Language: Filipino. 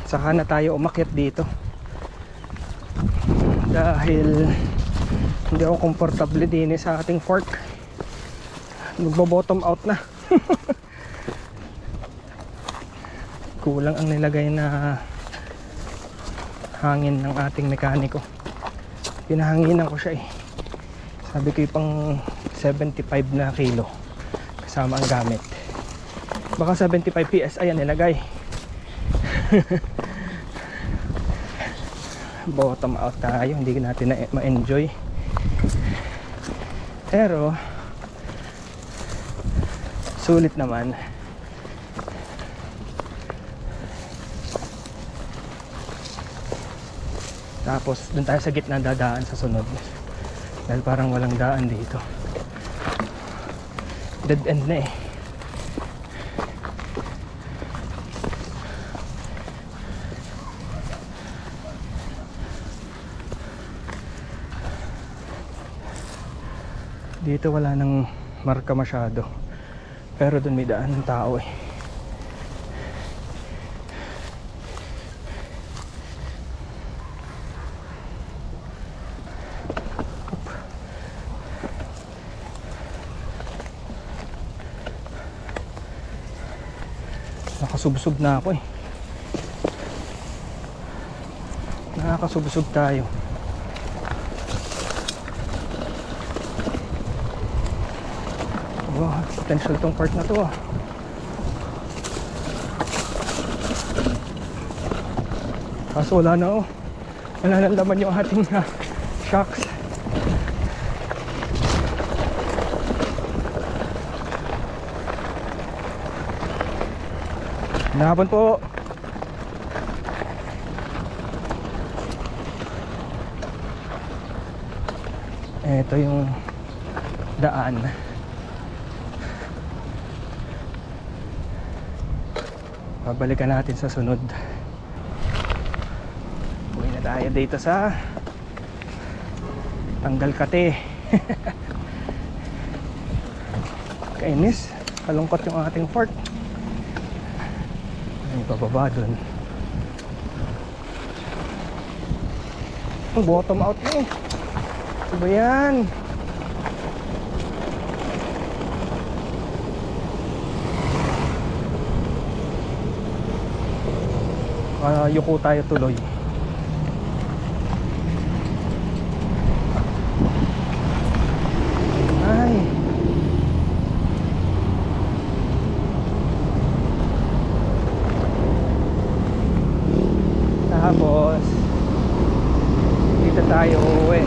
saka na tayo umakyat dito dahil hindi ako komportable din sa ating fork. Magbo-bottom out na. Kulang ang nilagay na hangin ng ating mekaniko. Pinahanginan ko siya eh. Sabi ko yung pang 75 na kilo kasama ang gamit. Baka 75 PSI ang nilagay. Bottom out tayo, hindi natin na ma-enjoy. Pero sulit naman. Tapos dun tayo sa gitna dadaan sa sunod dahil parang walang daan dito. Dead end na eh. Dito wala nang marka masyado, pero dun may daan ng tao eh. Nakasubsob na ako eh. Nakakasubsob tayo. Wow, potential tong part na to ah. Kaso wala na oh. Wala na laman yung ating shocks. Nahapon po. Ito yung daan. Babalikan natin sa sunod. Uwi na tayo dito sa Tanggal Kate. Kainis, kalungkot yung ating fort. Ay, bababa dun. Bottom out na eh. Ano ba yan? Yuko tayo tuloy. Ay. Tapos dito tayo uwi.